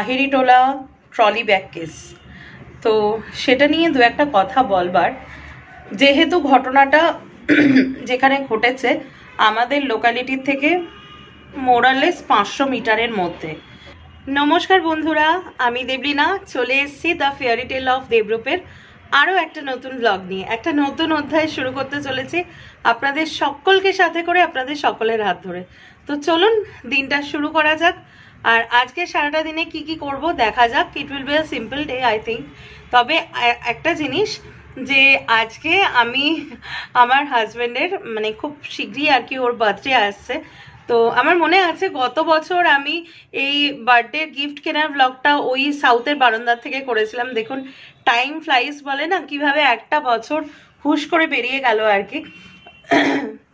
লাহিড়িটোলা trolley bag case. তো সেটা নিয়ে দু একটা কথা বলবার, যেহেতু ঘটনাটা যেখানে ঘটেছে আমাদের লোকালিটির থেকে মোরালেস 500 মিটারের মধ্যে। নমস্কার বন্ধুরা, আমি দেবলীনা চলে এসেছি দ্য ফেয়ারি টেল অফ দেবরূপের আরও একটা নতুন ব্লগ নিয়ে। একটা নতুন অধ্যায় শুরু করতে চলেছি আপনাদের সকলকে সাথে করে, আপনাদের সকলের হাত ধরে। তো চলুন দিনটা শুরু করা যাক। আর আজকে সারাটা দিনে কি কি করব দেখা যাক। It will be a simple day I think. তবে একটা জিনিস, যে আজকে আমি আমার হাজব্যান্ডের মানে খুব শীঘ্রই আর কি ওর বার্থডে আসছে। তো আমার মনে আছে গত বছর আমি এই বার্থডে গিফট কেনার ব্লগটা ওই সাউথের বারান্দার থেকে করেছিলাম। দেখুন টাইম ফ্লাইস বলে না, কিভাবে একটা বছর হুশ করে বেরিয়ে গেল আর কি।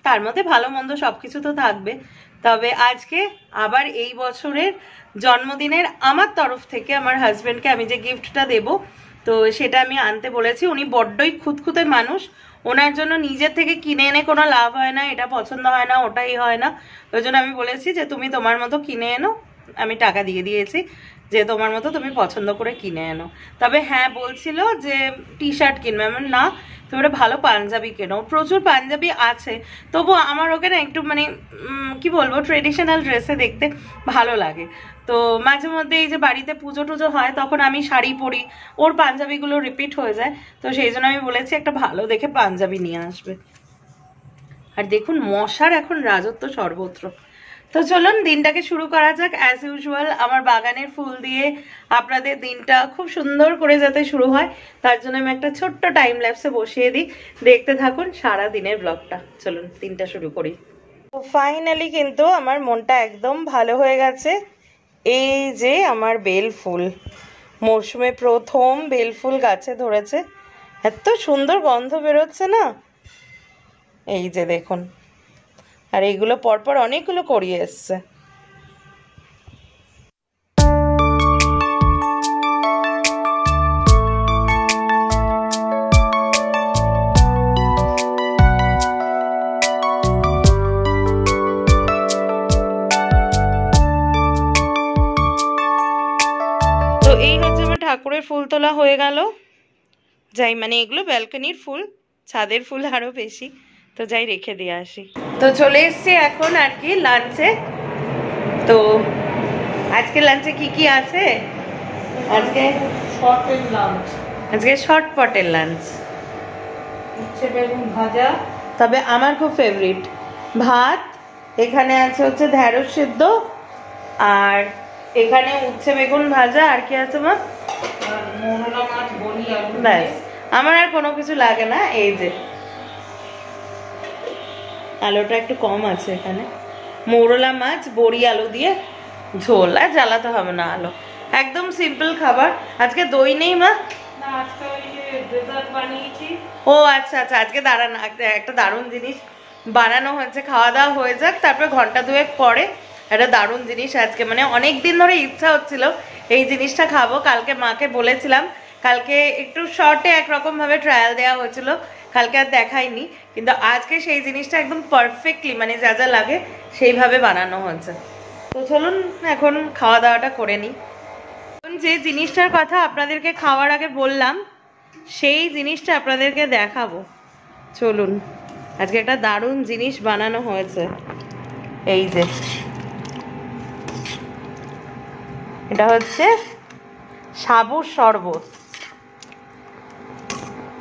তার মধ্যে ভালো মন্দ সব কিছু তো থাকবে। তবে আজকে আবার এই বছরের জন্মদিনের আমার তরফ থেকে আমার হাজব্যান্ডকে আমি যে গিফটটা দেব, তো সেটা আমি আনতে বলেছি। উনি বড্ডই খুঁতখুঁতে মানুষ, ওনার জন্য নিজের থেকে কিনে এনে কোনো লাভ হয় না, এটা পছন্দ হয় না, ওটাই হয় না। ওই জন্য আমি বলেছি যে তুমি তোমার মতো কিনে এনো, আমি টাকা দিয়ে দিয়েছি যে তোমার মতো তুমি পছন্দ করে কিনে এনো। তবে হ্যাঁ বলছিল যে টি শার্ট কিনবে, আমি না তুমি একটা ভালো পাঞ্জাবি কেনো। প্রচুর পাঞ্জাবি আছে, তবু আমার ওকে না একটু মানে কি বলবো, ট্রেডিশনাল ড্রেসে দেখতে ভালো লাগে। তো মাঝে মধ্যে এই যে বাড়িতে পুজো টুজো হয় তখন আমি শাড়ি পরি, ওর পাঞ্জাবিগুলো রিপিট হয়ে যায়। তো সেই জন্য আমি বলেছি একটা ভালো দেখে পাঞ্জাবি নিয়ে আসবে। আর দেখুন মশার এখন রাজত্ব সর্বত্র। তো চলুন দিনটাকে শুরু করা যাক। অ্যাজ ইউজুয়াল আমার বাগানের ফুল দিয়ে আপনাদের দিনটা খুব সুন্দর করে যাতে শুরু হয়, তার জন্য আমি একটা ছোট্ট টাইম ল্যাপসে বসিয়ে দিই। দেখতে থাকুন সারা দিনের ব্লগটা। চলুন দিনটা শুরু করি। তো ফাইনালি কিন্তু আমার মনটা একদম ভালো হয়ে গেছে। এই যে আমার বেল ফুল, মরশুমে প্রথম বেল ফুল গাছে ধরেছে, এত সুন্দর গন্ধ বেরোচ্ছে না, এই যে দেখুন। আর এইগুলো পরপর অনেকগুলো করিয়ে এসছে। তো এই হচ্ছে আমার ঠাকুরের ফুল তোলা হয়ে গেল। যাই মানে এগুলো ব্যালকনির ফুল, ছাদের ফুল আরো বেশি। তো যাই রেখে দিয়ে আসি। তো চলে এসছি এখন আর কি লাঞ্চে। তো আজকে লাঞ্চে কি কি আছে? আজকে শর্টপটের লাঞ্চ, উচ্ছে বেগুন ভাজা, তবে আমার খুব ফেভারিট ভাত। এখানে আছে হচ্ছে ঢেঁড়স সিদ্ধ, আর এখানে উচ্ছে বেগুন ভাজা, আর কি আছে মা? মোরলা মাছ, বড়ি, আলু। ব্যাস, আমার আর কোনো কিছু লাগে না। এই যে আলুটা একটু কম আছে এখানে। মোরলা মাছ, বড়ি, আলু দিয়ে ঝোল, আর জ্বালাতে হবে না আলু। একদম সিম্পল খাবার। আজকে দই নেই মা? ও আচ্ছা আচ্ছা, আজকে দাঁড়ান একটা দারুণ জিনিস বানানো হয়েছে। খাওয়া দাওয়া হয়ে যাক, তারপরে ঘন্টা দুয়েক পরে একটা দারুণ জিনিস আজকে, মানে অনেক দিন ধরে ইচ্ছা হচ্ছিল এই জিনিসটা খাবো। কালকে মাকে বলেছিলাম, কালকে একটু শর্টে একরকম ভাবে ট্রায়াল দেওয়া হয়েছিল, কালকে আর দেখাইনি, কিন্তু আজকে সেই জিনিসটা একদম পারফেক্টলি মানে যা যা লাগে সেইভাবে বানানো হয়েছে। তো চলুন এখন খাওয়া দাওয়াটা করে নিই। যে জিনিসটার কথা আপনাদেরকে খাওয়ার আগে বললাম, সেই জিনিসটা আপনাদেরকে দেখাবো। চলুন, আজকে একটা দারুণ জিনিস বানানো হয়েছে। এই যে এটা হচ্ছে সাবুর শরবত,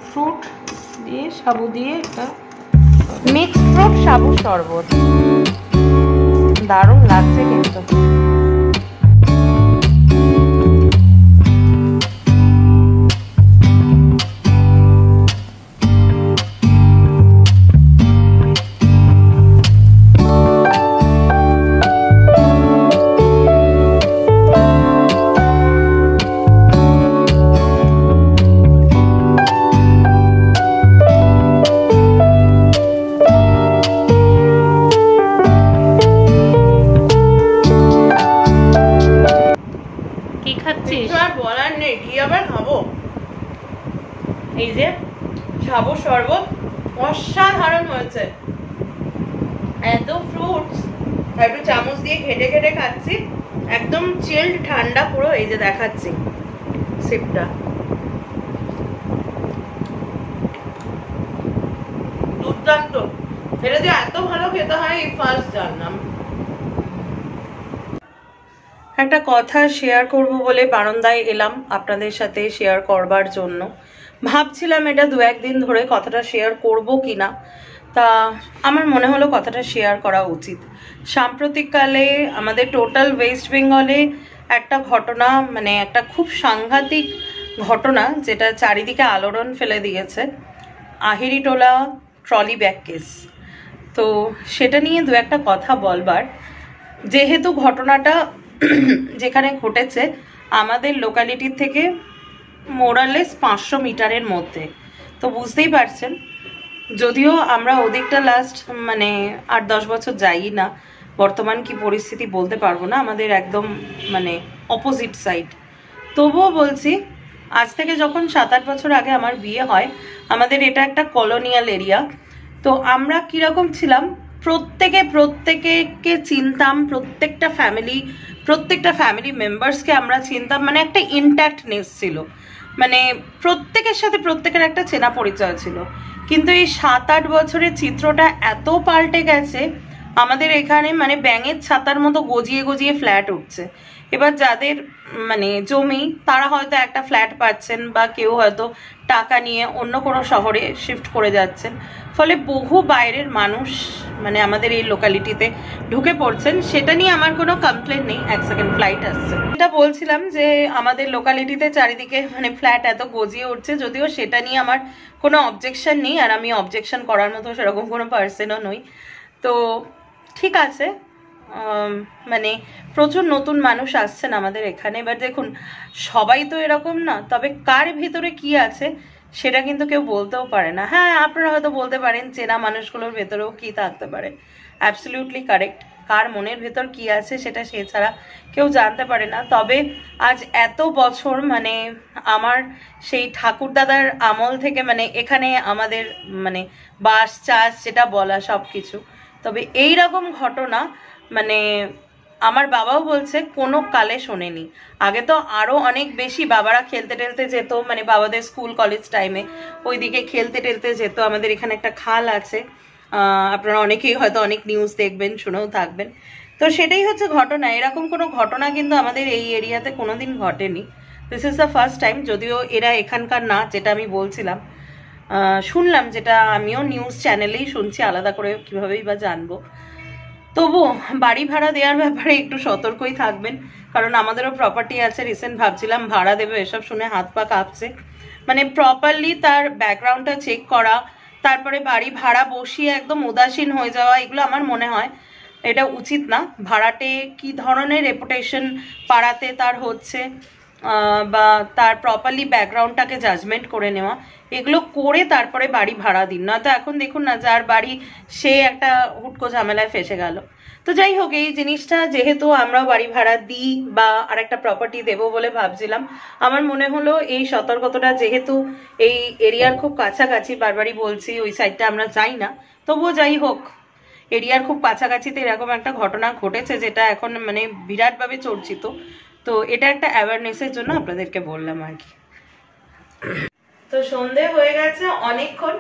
ফ্রুট দিয়ে সাবু দিয়ে একটা মিক্সড ফ্রুট সাবুর শরবত, দারুণ লাগছে কিন্তু। এই যে সাবুর শরবত অসাধারণ হয়েছে, এত ফ্রুটস একটু চামচ দিয়ে ঘেটে ঘেটে খাচ্ছি, একদম চিল্ড ঠান্ডা পুরো। এই যে দেখাচ্ছি সিপটা, দুর্দান্ত। এটা যে এত ভালো খেতে হয় এই ফার্স্ট জানলাম। একটা কথা শেয়ার করব বলে বারান্দায় এলাম আপনাদের সাথে শেয়ার করবার জন্য। ভাবছিলাম এটা দু একদিন ধরে কথাটা শেয়ার করব কিনা, তা আমার মনে হলো কথাটা শেয়ার করা উচিত। সাম্প্রতিককালে আমাদের টোটাল ওয়েস্ট বেঙ্গলে একটা ঘটনা, মানে একটা খুব সাংঘাতিক ঘটনা যেটা চারিদিকে আলোড়ন ফেলে দিয়েছে, আহিরিটোলা ট্রলি ব্যাগ কেস। তো সেটা নিয়ে দু একটা কথা বলবার, যেহেতু ঘটনাটা যেখানে ঘটেছে আমাদের লোকালিটির থেকে মোরালেস 500 মিটারের মধ্যে, তো বুঝতেই পারছেন। যদিও আমরা ওদিকটা লাস্ট মানে 8-10 বছর যাই না, বর্তমান কি পরিস্থিতি বলতে পারবো না, আমাদের একদম মানে অপোজিট সাইড। তবুও বলছি, আজ থেকে যখন 7-8 বছর আগে আমার বিয়ে হয়, আমাদের এটা একটা কলোনিয়াল এরিয়া। তো আমরা কীরকম ছিলাম, প্রত্যেকে চিনতাম, প্রত্যেকটা ফ্যামিলি মেম্বার্সকে আমরা চিনতাম, মানে একটা ইন্ট্যাক্টনেস ছিল, মানে প্রত্যেকের সাথে প্রত্যেকের একটা চেনা পরিচয় ছিল। কিন্তু এই 7-8 বছরের চিত্রটা এত পাল্টে গেছে, আমাদের এখানে মানে ব্যাঙের ছাতার মতো গজিয়ে গজিয়ে ফ্ল্যাট উঠছে। এবার যাদের মানে জমি, তারা হয়তো একটা ফ্ল্যাট পাচ্ছেন, বা কেউ হয়তো টাকা নিয়ে অন্য কোনো শহরে শিফট করে যাচ্ছেন, ফলে বহু বাইরের মানুষ মানে আমাদের এই লোকালিটিতে ঢুকে পড়ছেন। সেটা নিয়ে আমার কোনো কমপ্লেন নেই। এক সেকেন্ড, ফ্লাইট আসছে। এটা বলছিলাম যে আমাদের লোকালিটিতে চারিদিকে মানে ফ্ল্যাট এত গজিয়ে উঠছে, যদিও সেটা নিয়ে আমার কোনো অবজেকশন নেই, আর আমি অবজেকশন করার মতো সেরকম কোনো পার্সনও নই। তো ঠিক আছে, মানে প্রচুর নতুন মানুষ আসছেন আমাদের এখানে। এবার দেখুন, সবাই তো এরকম না, তবে কার ভিতরে কি আছে সেটা কিন্তু কেউ বলতেও পারে না। হ্যাঁ, আপনারা হয়তো বলতে পারেন চেনা মানুষগুলোর ভেতরেও কি থাকতে পারে, অ্যাবসলিউটলি কারেক্ট। কার মনের ভেতর কি আছে সেটা সে ছাড়া কেউ জানতে পারে না। তবে আজ এত বছর মানে আমার সেই ঠাকুরদাদার আমল থেকে মানে এখানে আমাদের মানে বাস চাষ যেটা বলা সব কিছু, তবে এই রকম ঘটনা মানে আমার বাবাও বলছে কোনো কালে শোনেনি। আগে তো আরো অনেক বেশি বাবারা খেলতে টেলতে যেত, মানে বাবাদের স্কুল কলেজ টাইমে ওইদিকে খেলতে টেলতে যেত। আমাদের এখানে একটা খাল আছে, আপনারা অনেকেই হয়তো অনেক নিউজ দেখবেন, শুনেও থাকবেন। তো সেটাই হচ্ছে ঘটনা। এরকম কোনো ঘটনা কিন্তু আমাদের এই এরিয়াতে কোনোদিন ঘটেনি। This is the first time. যদিও এরা এখানকার না, যেটা আমি বলছিলাম, শুনলাম, যেটা আমিও নিউজ চ্যানেলেই শুনছি, আলাদা করে কীভাবেই বা জানবো। তবু বাড়ি ভাড়া দেওয়ার ব্যাপারে একটু সতর্কই থাকবেন, কারণ আমাদেরও প্রপার্টি আছে। রিসেন্ট ভাবছিলাম ভাড়া দেবে, এসব শুনে হাত পা কাঁপছে। মানে প্রপারলি তার ব্যাকগ্রাউন্ডটা চেক করা, তারপরে বাড়ি ভাড়া বসিয়ে একদম উদাসীন হয়ে যাওয়া, এগুলো আমার মনে হয় এটা উচিত না। ভাড়াটে কি ধরনের রেপুটেশন পাড়াতে তার হচ্ছে, বা তার প্রপারলি ব্যাকগ্রাউন্ডটাকে জাজমেন্ট করে নেওয়া, এগুলো করে তারপরে বাড়ি ভাড়া দিন। নয়তো এখন দেখুন না, যার বাড়ি সে একটা হুটকো ঝামেলায় ফেসে গেল। তো যাই হোক, এই জিনিসটা যেহেতু আমরাও বাড়ি ভাড়া দিই বা আরেকটা প্রপার্টি দেবো বলে ভাবছিলাম, আমার মনে হলো এই সতর্কতাটা, যেহেতু এই এরিয়ার খুব কাছাকাছি, বারবারই বলছি ওই সাইডটা আমরা যাই না, তবুও যাই হোক, এরিয়ার খুব কাছাকাছিতে এরকম একটা ঘটনা ঘটেছে যেটা এখন মানে বিরাটভাবে চর্চিত। তো এটা একটা অ্যাওয়ারনেসের জন্য আপনাদেরকে বললাম আর কি। তো সন্ধে হয়ে গেছে অনেকক্ষণ,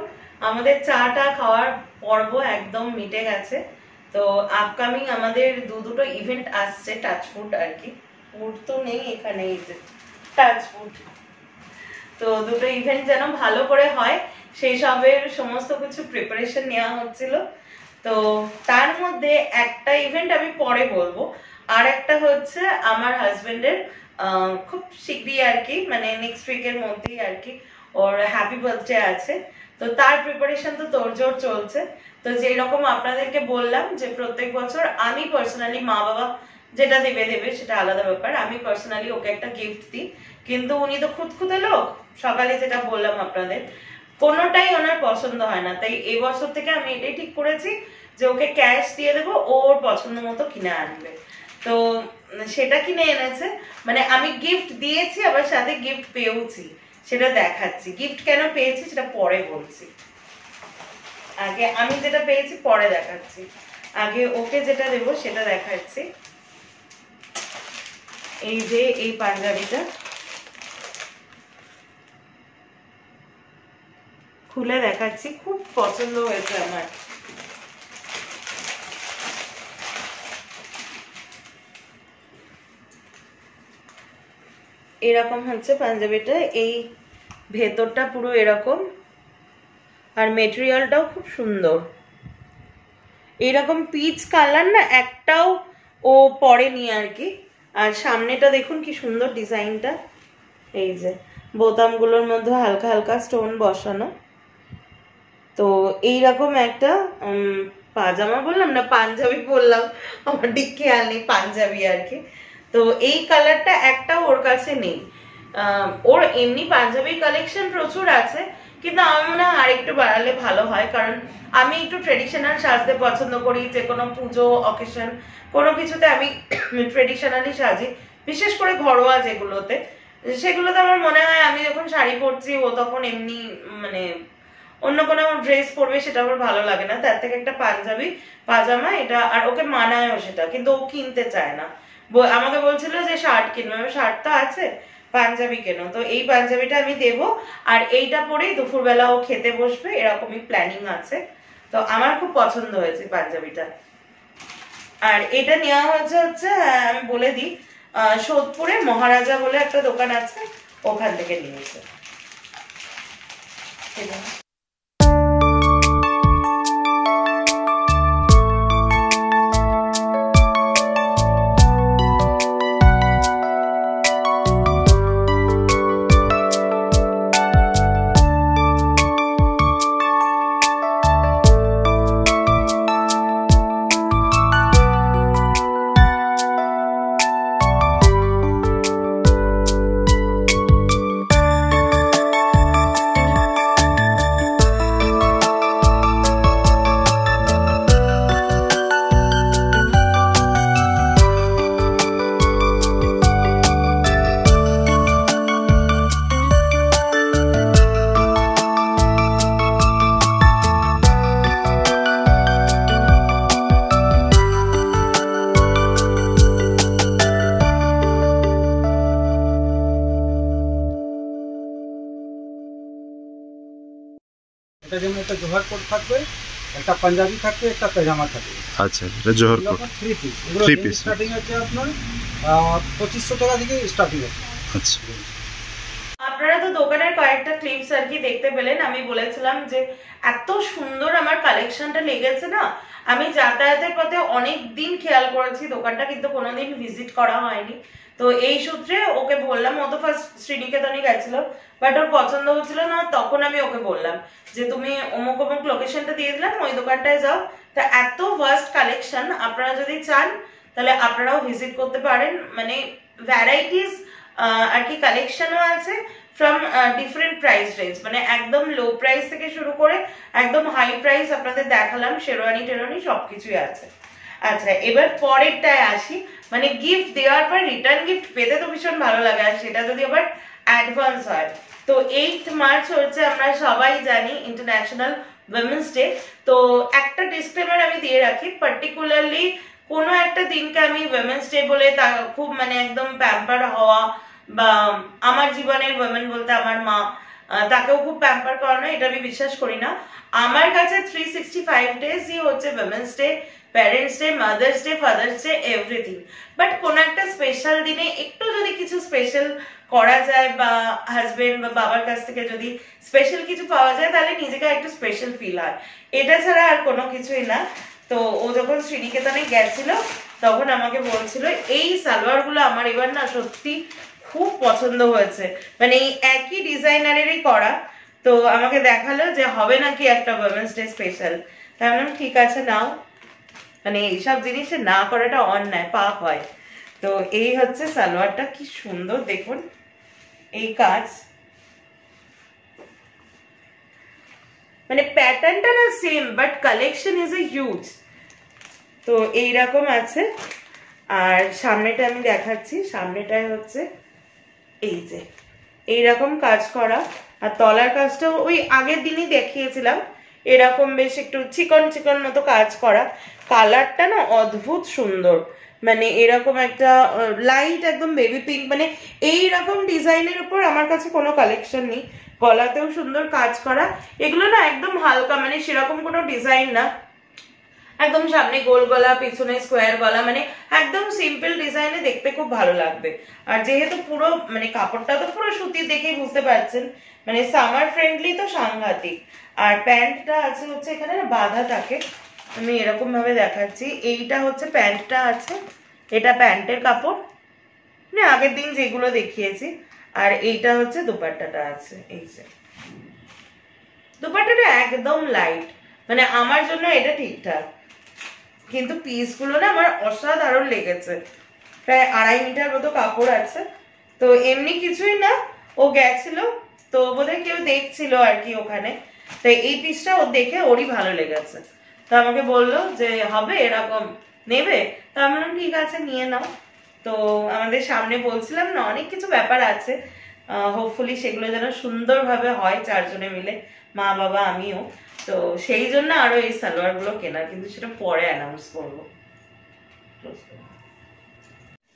আমাদের চাটা খাওয়ার পর্ব একদম মিটে গেছে। তো আপকামিং আমাদের দুটো ইভেন্ট আসছে, টাচফুড আর কি, ফুড তো নেই এখানে, এই যে টাচফুড। তো দুটো ইভেন্ট যেন ভালো করে হয় সেই সবের সমস্ত কিছু প্রিপারেশন নেওয়া হচ্ছিল। তো তার মধ্যে একটা ইভেন্ট আমি পরে বলবো, আর একটা হচ্ছে আমার হাজবেন্ডের খুব শীঘ্রই আর কি, মানে নেক্সট উইকের মধ্যেই আর কি ওর হ্যাপি বার্থডে আছে। তো তার প্রিপারেশন তো তোড়জোড় চলছে। তো যেই রকম আপনাদেরকে বললাম যে প্রত্যেক বছর আমি পার্সোনালি, মা বাবা যেটা দেবে সেটা আলাদা ব্যাপার, আমি পার্সোনালি ওকে একটা গিফট দিই। কিন্তু উনি তো খুঁতখুঁতে লোক, সকালে যেটা বললাম আপনাদের, কোনোটাই ওনার পছন্দ হয় না। তাই এবছর থেকে আমি এটাই ঠিক করেছি যে ওকে ক্যাশ দিয়ে দেবো, ওর পছন্দ মতো কিনে আনবে। তো সেটা কিনে এনেছে, মানে আমি গিফট দিয়েছি আবার সাথে গিফট পেয়েওছি, সেটা দেখাচ্ছি। গিফট কেন পেয়েছি সেটা পরে বলছি, আগে আমি যেটা পেয়েছি পরে দেখাচ্ছি, আগে ওকে যেটা দেবো সেটা দেখাচ্ছি। এই যে এই পাঞ্জাবিটা খুলে দেখাচ্ছি, খুব পছন্দ হয়েছে আমার। এরকম হচ্ছে পাঞ্জাবিটা, এই ভেতরটা পুরো এরকম, আর মেটেরিয়ালটাও খুব সুন্দর। এরকম পিচ কালার না একটাও ও পরেনি আর কি। আর সামনেটা দেখুন কি সুন্দর ডিজাইনটা, এই যে বোতামগুলোর মধ্যে হালকা হালকা স্টোন বসানো। তো এইরকম একটা পাজামা বললাম না পাঞ্জাবি বললাম, আমার ঠিক খেয়াল নেই, পাঞ্জাবি আর কি। তো এই কালারটা একটাও ওর কাছে নেই। ওর এমনি পাঞ্জাবির কালেকশন প্রচুর আছে, কিন্তু আমার মনে হয় আরেকটু বাড়ালে ভালো হয়, কারণ আমি একটু ট্রেডিশনাল সাজতে পছন্দ করি। যে কোনো পুজো অকেশন কোনো কিছুতে আমি ট্রেডিশনালি সাজি, বিশেষ করে ঘরোয়া যেগুলোতে, সেগুলোতে আমার মনে হয় আমি যখন শাড়ি পরছি ও তখন এমনি মানে অন্য কোনো ড্রেস পরবে, সেটা আমার ভালো লাগে না। তার থেকে একটা পাঞ্জাবি পাজামা এটা, আর ওকে মানায়ও সেটা, কিন্তু ও কিনতে চায় না। আমাকে বলছিল যে শার্ট কিনবে, আমি শার্ট তো আছে, পাঞ্জাবি কেন। তো এই পাঞ্জাবিটা আমি দেব, আর এইটা পরেই দুপুরবেলা ও খেতে বসবে, এরকমই প্ল্যানিং আছে। তো আমার খুব পছন্দ হয়েছে পাঞ্জাবিটা। আর এটা নেওয়া হচ্ছে আমি বলে দিই, সোদপুরে মহারাজা বলে একটা দোকান আছে, ওখান থেকে নিয়েছে। এটা যেমন একটা জোহর কোট থাকবে, একটা পাঞ্জাবি থাকবে, একটা পায়জামা থাকবে। আচ্ছা, এটা জোহর কোট 3 পিস। এগুলো 3 পিস স্টার্টিং হচ্ছে আপনার 2500 টাকা থেকে স্টার্টিং হচ্ছে। আচ্ছা, আপনারা তো দোকানের কয়েকটা ক্লিপস আর কি দেখতে পেলেন। আমি বলেছিলাম যে এত সুন্দর আমার কালেকশনটা লেগেছে না, আমি যাতায়াতের পথে অনেক দিন খেয়াল করেছি দোকানটা, কিন্তু কোনোদিন ভিজিট করা হয়নি। তো এই সূত্রে ওকে বললাম, ও তো ফার্স্ট শ্রীনিকেতনে গেছিল, বাট ওর পছন্দ হচ্ছিল না। তখন আমি ওকে বললাম যে তুমি অমুক অমুক লোকেশনটা দিয়ে দিলাম, ওই দোকানটায় যাও। তা এত ভাস্ট কালেকশন, আপনারা যদি চান তাহলে আপনারাও ভিজিট করতে পারেন। মানে ভ্যারাইটিস আর কি কালেকশনও আছে ফ্রম ডিফারেন্ট প্রাইস রেঞ্জ, মানে একদম লো প্রাইস থেকে শুরু করে একদম হাই প্রাইস আপনাদের দেখালাম, শেরওয়ানি টেরওয়ানি সবকিছুই আছে। আচ্ছা, এবার পরেরটায় আসি। মানে গিফট দেওয়ার পর রিটার্ন গিফট পেতে তো ভীষণ ভালো লাগে, আর সেটা যদি আবার অ্যাডভান্স হয়। তো 8 মার্চ হচ্ছে, আমরা সবাই জানি, ইন্টারন্যাশনাল উইমেন্স ডে। তো একটা ডিসক্লেমার আমি দিয়ে রাখি, পার্টিকুলারলি কোনো একটা দিনকে আমি উইমেন্স ডে বলে তা খুব মানে একদম প্যাম্পার হওয়া, বা আমার জীবনের উইমেন বলতে আমার মা, তাকেও খুব প্যাম্পার করানো, এটা আমি বিশ্বাস করি না। আমার কাছে 365 ডেজই হচ্ছে women's day, parents day, mother's day, father's day, everything. But কোন একটা স্পেশাল দিনে একটু যদি কিছু স্পেশাল করা যায়, বা হাজবেন্ড বা বাবার কাছ থেকে যদি স্পেশাল কিছু পাওয়া যায়, তাহলে নিজেকে একটু স্পেশাল ফিল হয়। এটা ছাড়া আর কোনো কিছুই না। তো ও যখন শ্রীনিকেতনে গেছিল তখন আমাকে বলছিল এই সালোয়ার গুলো আমার এবার না সত্যি খুব পছন্দ হয়েছে, মানে এই একই ডিজাইনারেরই করা। তো আমাকে দেখালো যে হবে নাকি একটা উইমেন্স ডে স্পেশাল। তাই বললাম ঠিক আছে নাও, মানে এইসব জিনিসে না করাটা অন্যায়, পাপ হয়। তো এই হচ্ছে সালোয়ারটা, কি সুন্দর দেখুন এই কাজ, মানে প্যাটার্নটা না same, but collection is a huge. তো এইরকম আছে। আর সামনেটা আমি দেখাচ্ছি, সামনেটায় হচ্ছে এই যে এইরকম কাজ করা, আর তলার কাজটা ওই আগের দিনই দেখিয়েছিলাম, এরকম বেশ একটু চিকন চিকন মতো কাজ করা, কালারটা না অদ্ভুত সুন্দর, মানে এরকম একটা লাইট একদম বেবি পিঙ্ক, মানে এইরকম ডিজাইনের উপর আমার কাছে কোনো কালেকশন নেই। গলাতেও সুন্দর কাজ করা, এগুলো না একদম হালকা, মানে সেরকম কোনো ডিজাইন না, একদম সামনে গোল গলা পিছনে স্কোয়ার গলা, মানে একদম সিম্পল ডিজাইনে দেখতে খুব ভালো লাগবে। আর যেহেতু পুরো মানে কাপড়টা তো পুরো সুতির দেখেই বুঝতে পারছেন, মানে সামার ফ্রেন্ডলি তো সাংঘাতিক। আর প্যান্টটা আছে হচ্ছে এখানে না বাঁধা থাকে, আমি এরকম ভাবে দেখাচ্ছি, এইটা হচ্ছে প্যান্টটা আছে, এটা প্যান্টের কাপড় মানে আগের দিন যেগুলো দেখিয়েছি। আর এইটা হচ্ছে দুপাট্টাটা আছে, এই যে দুপাট্টাটা একদম লাইট, মানে আমার জন্য এটা ঠিকঠাক, কিন্তু পিসগুলো না আমার অসাধারণ লেগেছে। প্রায় 2.5 মিটার মতো কাপড় আছে, তো এমনি কিছুই না, ও গেছিল তো বোধহয় কেউ দেখছিল আর কি ওখানে, তো এই পিসটা ও দেখে ওরই ভালো লেগেছে, তো আমাকে বললো যে হবে এরকম নেবে, তো আমি বললাম ঠিক আছে নিয়ে নাও। তো আমাদের সামনে বলছিলাম না অনেক কিছু ব্যাপার আছে, হোপফুলি সেগুলো যেন সুন্দরভাবে হয় চারজনে মিলে, মা বাবা আমিও, তো সেই জন্য আরো এই সালোয়ার গুলো কেনা, কিন্তু সেটা পরে অ্যানাউন্স করবো।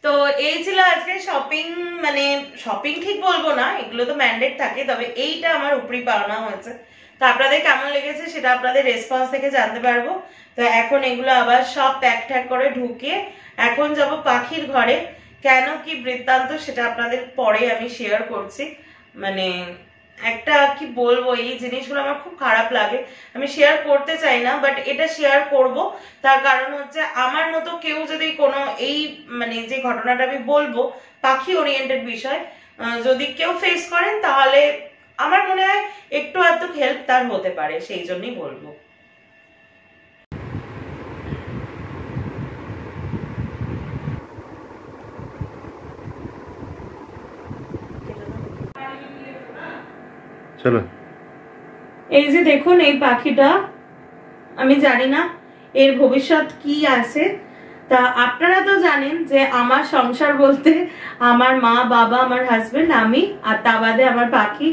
তো এই ছিল আজকে শপিং, মানে শপিং ঠিক বলবো না, এগুলো তো ম্যান্ডেট থাকে, তবে এইটা আমার উপরি পাওনা হয়েছে। তো আপনাদের কেমন লেগেছে সেটা আপনাদের রেসপন্স থেকে জানতে পারবো। তো এখন এগুলো আবার সব প্যাক ট্যাক করে ঢুকিয়ে এখন যাব পাখির ঘরে, কেন কি বৃত্তান্ত সেটা আপনাদের পরে আমি শেয়ার করছি। মানে একটা কি বলবো, এই জিনিসগুলো আমার খুব খারাপ লাগে, আমি শেয়ার করতে চাই না, বাট এটা শেয়ার করব। তার কারণ হচ্ছে আমার মতো কেউ যদি কোনো এই মানে যে ঘটনাটা আমি বলবো পাখি ওরিয়েন্টেড বিষয় যদি কেউ ফেস করেন, তাহলে আমার মনে হয় একটু আধটু হেল্প তার হতে পারে, সেই জন্যই বলবো। চলো, এই যে দেখুন এই পাখিটা, আমি জানি না এর ভবিষ্যৎ কি আছে। তা আপনারা তো জানেন যে আমার সংসার বলতে আমার মা বাবা আমার হাজবেন্ড আমি, আর তা বাদে আমার পাখি,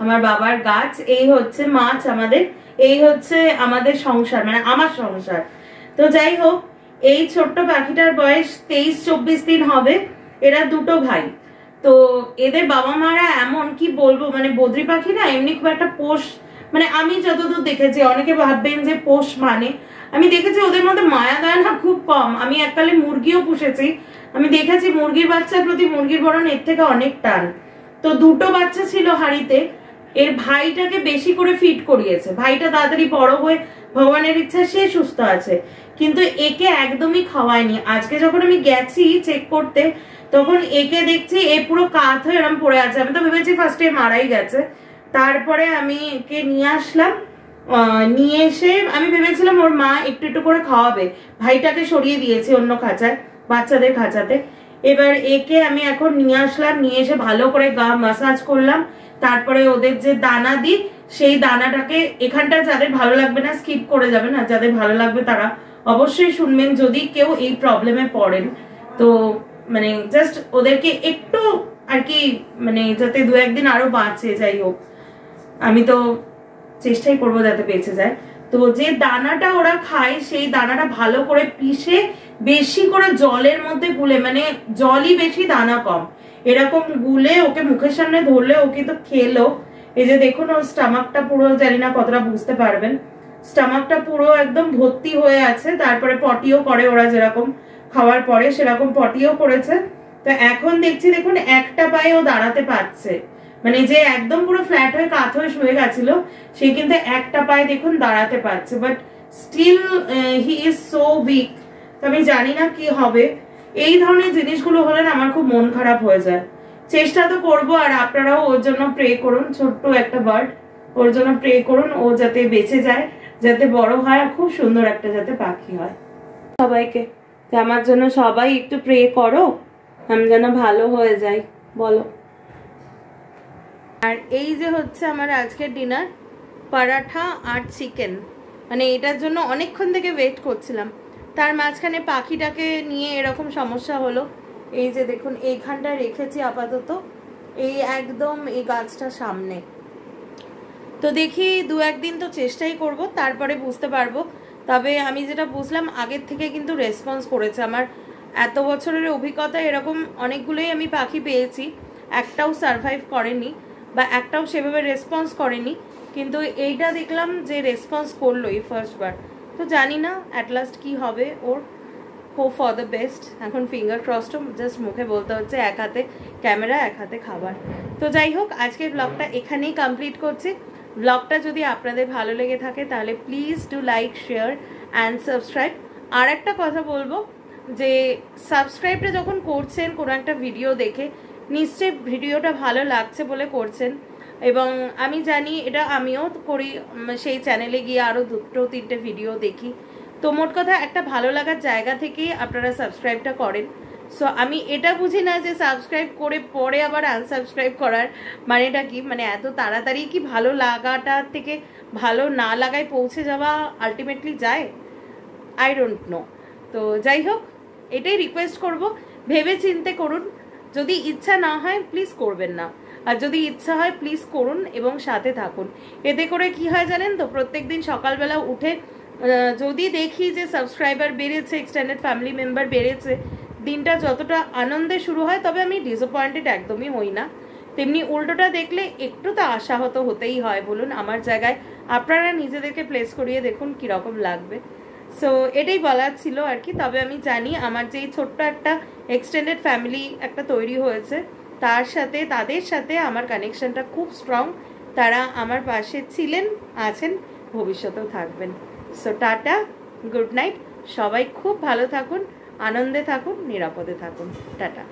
আমার বাবার গাছ, এই হচ্ছে মাছ আমাদের, এই হচ্ছে আমাদের সংসার, মানে আমার সংসার। তো যাই হোক, এই ছোট্ট পাখিটার বয়স 23-24 দিন হবে। এরা দুটো ভাই, তো এদের বাবা মারা এমন কি বলবো, মানে বদ্রি পাখি না এমনি খুব একটা পোষ, মানে আমি যতদূর দেখেছি, অনেকে ভাববেন যে পোষ মানে, আমি দেখেছি ওদের মধ্যে মায়া দয়া না খুব কম। আমি এককালে মুরগিও পুষেছি, আমি দেখেছি মুরগির বাচ্চার প্রতি মুরগির বরণ এর থেকে অনেক টান। তো দুটো বাচ্চা ছিল হাড়িতে, এর ভাইটাকে বেশি করে ফিট করিয়েছে, ভাইটা তাড়াতাড়ি বড় হয়ে ভগবানের ইচ্ছা সে সুস্থ আছে, কিন্তু একে একদমই খাওয়ায়নি। আজকে যখন আমি গেছি চেক করতে, তখন একে দেখছি এ পুরো কাত হয়ে এরম পড়ে আছে, আমি তো ভেবেছি ফার্স্টে মারাই গেছে। তারপরে আমি একে নিয়ে আসলাম, নিয়ে এসে আমি ভেবেছিলাম ওর মা একটু একটু করে খাওয়াবে, ভাইটাকে সরিয়ে দিয়েছি অন্য খাঁচায়, বাচ্চাদের খাঁচাতে। এবার একে আমি এখন নিয়ে আসলাম, নিয়ে এসে ভালো করে গা মাসাজ করলাম, তারপরে ওদের যে দানা দিই সেই দানাটাকে, এখানটা যাদের ভালো লাগবে না স্কিপ করে যাবেন, আর যাদের ভালো লাগবে তারা অবশ্যই শুনবেন যদি কেউ এই প্রবলেমে পড়েন। তো মানে জাস্ট ওদেরকে একটু আর কি, মানে যাতে 2-1 দিন আরো বাঁচে, যাই হোক আমি তো চেষ্টাই করবো যাতে বেঁচে যায়। তো যে দানাটা ওরা খায় সেই দানাটা ভালো করে পিষে বেশি করে জলের মধ্যে গুলে, মানে জলই বেশি দানা কম, এরকম গুলে ওকে মুখের সামনে ধরলে ও কিন্তু খেলো। এই যে দেখুন ওর স্টামাকটা পুরো, জানি না কতটা বুঝতে পারবেন, স্টামাকটা পুরো একদম ভর্তি হয়ে আছে। তারপরে পটিও করে ওরা, যেরকম খাওয়ার পরে সেরকম পটিও করেছে। তো এখন দেখছি দেখুন একটা পায়ে ও দাঁড়াতে পারছে, মানে যে একদম পুরো ফ্ল্যাট হয়ে কাত হয়ে শুয়ে গেছিল সে কিন্তু একটা পায়ে দেখুন দাঁড়াতে পারছে, but still he is so weak. তো আমি জানি না কি হবে, এই ধরনের জিনিসগুলো হলে আমার খুব মন খারাপ হয়ে যায়। চেষ্টা তো করবো, আর আপনারাও ওর জন্য প্রে করুন, ছোট্ট একটা বার্ড, ওর জন্য প্রে করুন, ও যাতে বেঁচে যায়, যাতে বড় হয়, আর খুব সুন্দর একটা যাতে পাখি হয়। সবাইকে আমার জন্য সবাই একটু প্রে করো, আমি যেন ভালো হয়ে যাই, বলো। আর এই যে হচ্ছে আমার আজকের ডিনার, পরাঠা আর চিকেন, মানে এটার জন্য অনেকক্ষণ থেকে ওয়েট করছিলাম। তার মাঝখানে পাখিটাকে নিয়ে এরকম সমস্যা হলো। এই যে দেখুন এইখানটা রেখেছি আপাতত, এই একদম এই গাছটার সামনে। তো দেখি 2-1 দিন তো চেষ্টাই করব, তারপরে বুঝতে পারবো। তবে আমি যেটা বুঝলাম আগের থেকে কিন্তু রেসপন্স করেছে। আমার এত বছরের অভিজ্ঞতা এরকম অনেকগুলোই আমি পাখি পেয়েছি, একটাও সারভাইভ করেনি বা একটাও সেভাবে রেসপন্স করেনি, কিন্তু এইটা দেখলাম যে রেসপন্স করলো এই ফার্স্টবার। তো জানি না অ্যাট লাস্ট কী হবে ওর, হোপ ফর দ্য বেস্ট। এখন ফিঙ্গার ক্রসড, জাস্ট মুখে বলতে হচ্ছে, এক হাতে ক্যামেরা এক হাতে খাবার। তো যাই হোক, আজকের ব্লগটা এখানেই কমপ্লিট করছি। ব্লগটা যদি আপনাদের ভালো লেগে থাকে তাহলে please do like, share and subscribe. আর একটা কথা বলবো যে সাবস্ক্রাইবটা যখন করছেন কোনো একটা ভিডিও দেখে, নিশ্চয়ই ভিডিওটা ভালো লাগছে বলে করছেন, এবং আমি জানি এটা আমিও করি, সেই চ্যানেলে গিয়ে আরও 2-3টে ভিডিও দেখি। তো মোট কথা একটা ভালো লাগার জায়গা থেকেই আপনারা সাবস্ক্রাইবটা করেন। সো আমি এটা বুঝি না যে সাবস্ক্রাইব করে পরে আবার আনসাবস্ক্রাইব করার মানেটা কি, মানে এত তাড়াতাড়ি কি ভালো লাগাটা থেকে ভালো না লাগায় পৌঁছে যাওয়া আলটিমেটলি যায়? I don't know. তো যাই হোক, এটাই রিকোয়েস্ট করব, ভেবে চিন্তে করুন। যদি ইচ্ছা না হয় প্লিজ করবেন না, আর যদি ইচ্ছা হয় প্লিজ করুন এবং সাথে থাকুন। এতে করে কি হয় জানেন তো, প্রত্যেক দিন সকালবেলা উঠে যদি দেখি যে সাবস্ক্রাইবার বেড়েছে, এক্সটেন্ডেড ফ্যামিলি মেম্বার বেড়েছে, দিনটা যতটা আনন্দে শুরু হয়, তবে আমি ডিসঅ্যাপয়েন্টেড একদমই হই না। তেমনি উল্টোটা দেখলে একটু তো আশাহত হতেই হয় বলুন। আমার জায়গায় আপনারা নিজেদেরকে প্লেস করিয়ে দেখুন কীরকম লাগবে। সো এটাই বলার ছিল আর কি। তবে আমি জানি আমার যেই ছোট্ট একটা এক্সটেন্ডেড ফ্যামিলি একটা তৈরি হয়েছে, তার সাথে তাদের সাথে আমার কানেকশনটা খুব স্ট্রং। তারা আমার পাশে ছিলেন, আছেন, ভবিষ্যতেও থাকবেন। সো টাটা, গুড নাইট, সবাই খুব ভালো থাকুন, আনন্দে থাকুন, নিরাপদে থাকুন, টাটা।